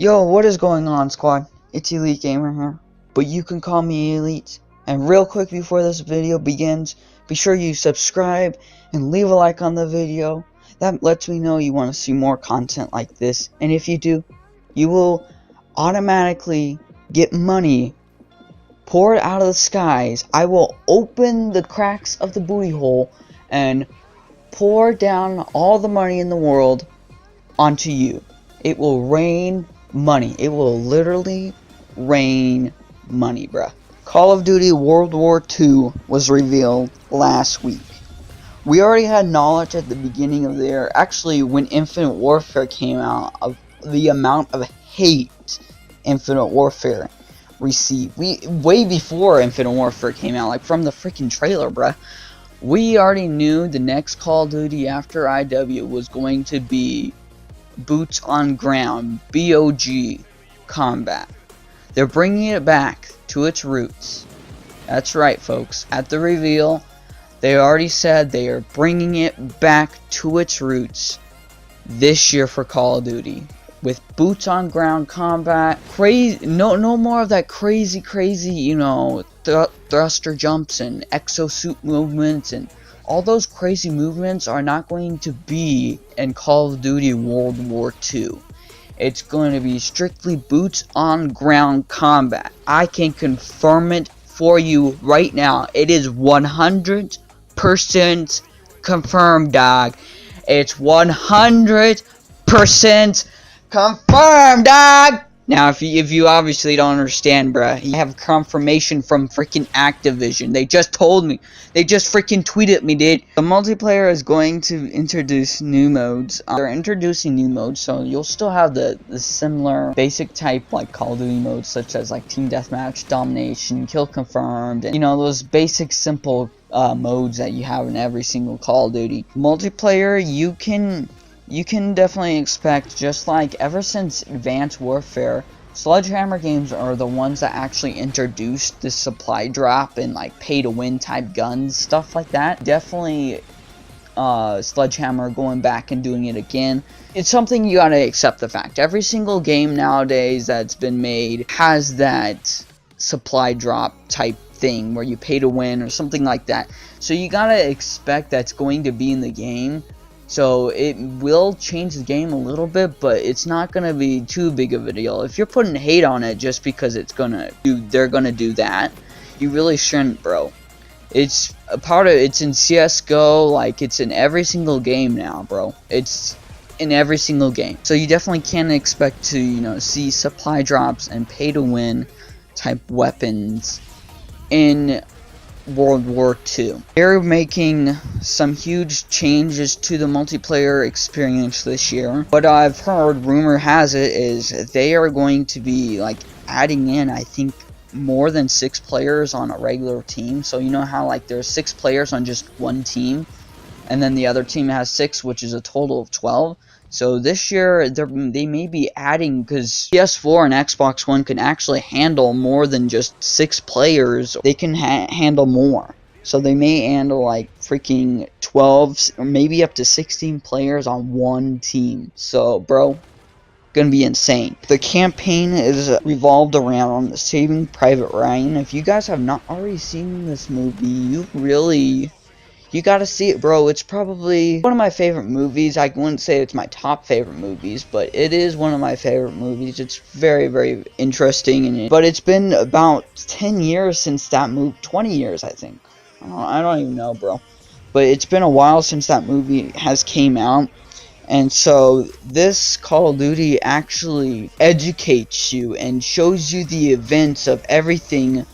Yo, what is going on, squad? It's Elite Gamer here, but you can call me Elite. And real quick before this video begins, be sure you subscribe and leave a like on the video. That lets me know you want to see more content like this, and if you do, you will automatically get money poured out of the skies. I will open the cracks of the booty hole and pour down all the money in the world onto you. It will rain money. It will literally rain money, bruh. Call of Duty World War II was revealed last week. We already had knowledge at the beginning of the year, actually when Infinite Warfare came out, of the amount of hate Infinite Warfare received. Way before Infinite Warfare came out, like from the freaking trailer, bruh. We already knew the next Call of Duty after IW was going to be Boots on Ground, BOG combat. They're bringing it back to its roots. That's right, folks. At the reveal, they already said they are bringing it back to its roots this year for Call of Duty, with boots on ground combat. Crazy, no more of that crazy, you know, thruster jumps and exosuit movements, and all those crazy movements are not going to be in Call of Duty World War II. It's going to be strictly boots on ground combat. I can confirm it for you right now. It is 100% confirmed, dog. It's 100% confirmed, dog. Now, if you obviously don't understand, bruh, you have confirmation from freaking Activision. They just told me. They just freaking tweeted me, dude. The multiplayer is going to introduce new modes. They're introducing new modes, so you'll still have the similar basic type, like Call of Duty modes, such as like Team Deathmatch, Domination, Kill Confirmed, and, you know, those basic, simple modes that you have in every single Call of Duty. Multiplayer, you can definitely expect, just like ever since Advanced Warfare, Sledgehammer Games are the ones that actually introduced the supply drop and like pay to win type guns, stuff like that. Definitely Sledgehammer going back and doing it again. It's something you gotta accept the fact. Every single game nowadays that's been made has that supply drop type thing where you pay to win or something like that. So you gotta expect that's going to be in the game. So it will change the game a little bit, but it's not gonna be too big of a deal. If you're putting hate on it just because they're gonna do that, you really shouldn't, bro. It's a part of it's in CS:GO, like it's in every single game now, bro. It's in every single game. So you definitely can't expect to, you know, see supply drops and pay to win type weapons in World War II. They're making some huge changes to the multiplayer experience this year. What I've heard, rumor has it, is they are going to be like adding in, I think, more than 6 players on a regular team. So you know how like there's 6 players on just one team, and then the other team has 6, which is a total of 12. So this year, they may be adding, because PS4 and Xbox One can actually handle more than just 6 players. They can handle more. So they may handle like freaking 12 or maybe up to 16 players on one team. So, bro, gonna be insane. The campaign is revolved around Saving Private Ryan. If you guys have not already seen this movie, you gotta see it, bro. It's probably one of my favorite movies. I wouldn't say it's my top favorite movies, but it is one of my favorite movies. It's very, very interesting. But it's been about 10 years since that movie. 20 years, I think. I don't even know, bro. But it's been a while since that movie has came out. And so this Call of Duty actually educates you and shows you the events of everything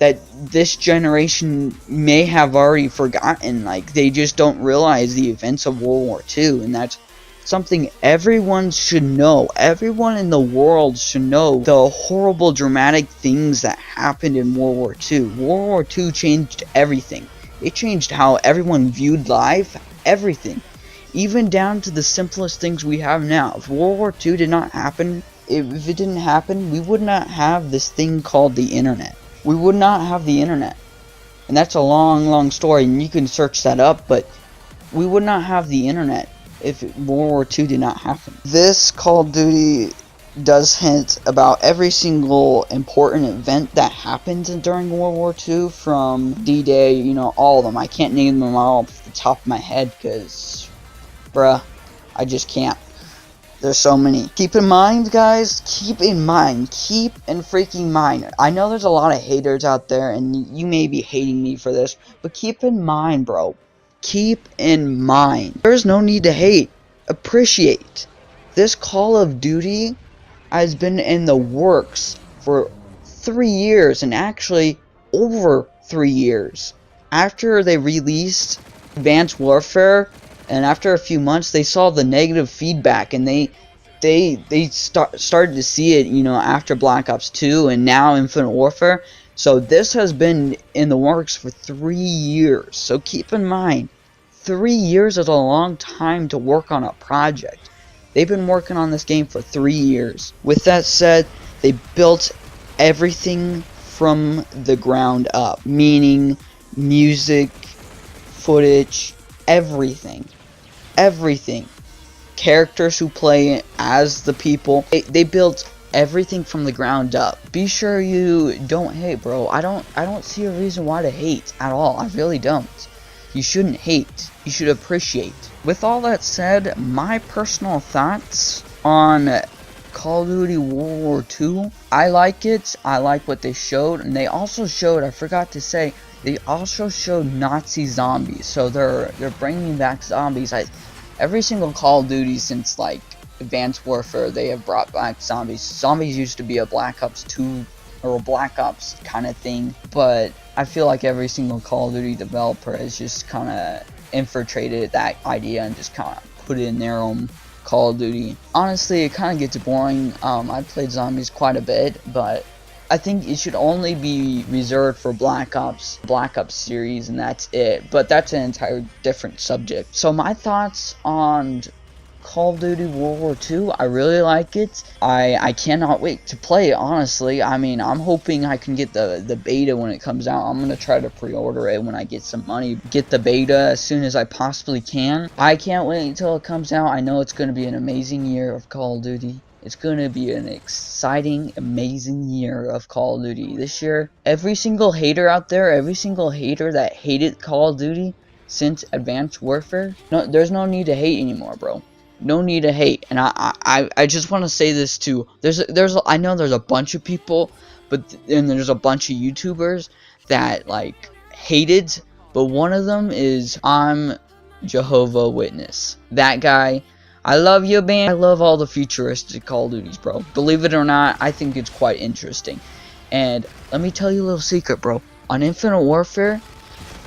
that this generation may have already forgotten. Like, they just don't realize the events of World War II, and that's something everyone should know. Everyone in the world should know the horrible, dramatic things that happened in World War II. World War II changed everything. It changed how everyone viewed life, everything. Even down to the simplest things we have now. If World War II did not happen, if it didn't happen, we would not have this thing called the internet. We would not have the internet. And that's a long story, and you can search that up, but we would not have the internet if World War II did not happen. This Call of Duty does hint about every single important event that happened during World War II, from D-Day, you know, all of them. I can't name them all off the top of my head because, bruh, I just can't. There's so many. Keep in mind, guys, keep in freaking mind. I know there's a lot of haters out there, and you may be hating me for this, but keep in mind, bro. Keep in mind. There's no need to hate. Appreciate. This Call of Duty has been in the works for 3 years, and actually over 3 years. After they released Advanced Warfare, and after a few months, they saw the negative feedback, and they started to see it, you know, after Black Ops 2 and now Infinite Warfare. So this has been in the works for 3 years. So keep in mind, 3 years is a long time to work on a project. They've been working on this game for 3 years. With that said, they built everything from the ground up, meaning music, footage, everything. Characters who play as the people. They built everything from the ground up. Be sure you don't hate, bro. I don't see a reason why to hate at all. I really don't. You shouldn't hate. You should appreciate. With all that said, my personal thoughts on Call of Duty World War II. I like it. I like what they showed, and they also showed, I forgot to say, they also showed Nazi zombies. So they're bringing back zombies. Every single Call of Duty since like Advanced Warfare, they have brought back zombies. Zombies used to be a Black Ops 2 or a Black Ops kind of thing, but I feel like every single Call of Duty developer has just kind of infiltrated that idea and just kind of put it in their own Call of Duty. Honestly, it kind of gets boring. I've played zombies quite a bit, but I think it should only be reserved for Black Ops series, and that's it. But that's an entire different subject. So my thoughts on Call of Duty World War II, I really like it. I cannot wait to play it, honestly. I mean, I'm hoping I can get the beta when it comes out. I'm going to try to pre-order it when I get some money. Get the beta as soon as I possibly can. I can't wait until it comes out. I know it's going to be an amazing year of Call of Duty. It's going to be an exciting, amazing year of Call of Duty. This year, every single hater out there, every single hater that hated Call of Duty since Advanced Warfare, no, there's no need to hate anymore, bro. No need to hate. And I just want to say this too. I know there's a bunch of people, and there's a bunch of YouTubers that like hated, but one of them is I'm Jehovah Witness. That guy. I love you, man. I love all the futuristic Call of Duties, bro. Believe it or not, I think it's quite interesting. And let me tell you a little secret, bro. On Infinite Warfare,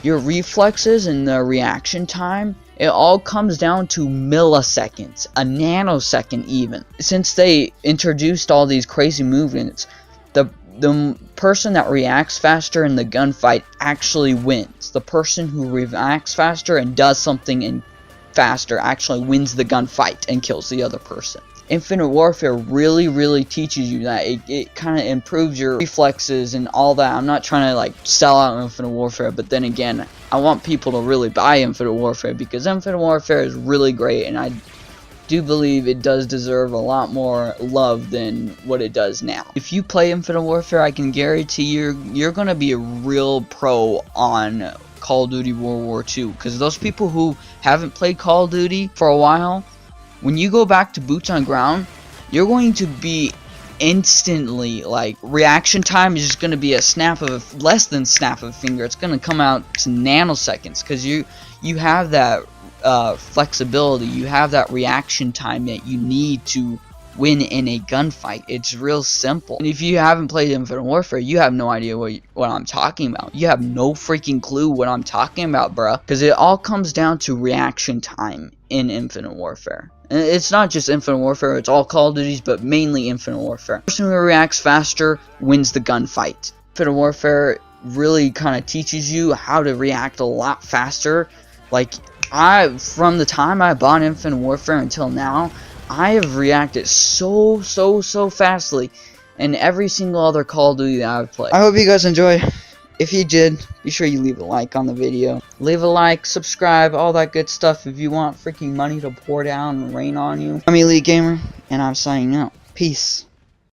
your reflexes and the reaction time, it all comes down to milliseconds, a nanosecond even. Since they introduced all these crazy movements, the person that reacts faster in the gunfight actually wins. The person who reacts faster and does something faster actually wins the gunfight and kills the other person. Infinite Warfare really teaches you that. It kind of improves your reflexes and all that. I'm not trying to like sell out Infinite Warfare, but then again, I want people to really buy Infinite Warfare because Infinite Warfare is really great, and I do believe it does deserve a lot more love than what it does now. If you play Infinite Warfare, I can guarantee you're gonna be a real pro on Call of Duty World War II, because those people who haven't played Call of Duty for a while, when you go back to boots on ground, you're going to be instantly, like, reaction time is just going to be less than snap of a finger. It's going to come out to nanoseconds, because you have that flexibility, you have that reaction time that you need to win in a gunfight. It's real simple. And if you haven't played Infinite Warfare, you have no idea what I'm talking about. You have no freaking clue what I'm talking about, bruh. Because it all comes down to reaction time in Infinite Warfare. And it's not just Infinite Warfare, it's all Call of Duties, but mainly Infinite Warfare. The person who reacts faster wins the gunfight. Infinite Warfare really kind of teaches you how to react a lot faster. Like, from the time I bought Infinite Warfare until now, I have reacted so fastly in every single other Call of Duty that I've played. I hope you guys enjoy. If you did, be sure you leave a like on the video. Leave a like, subscribe, all that good stuff if you want freaking money to pour down and rain on you. I'm Elite Gamer, and I'm signing out. Peace.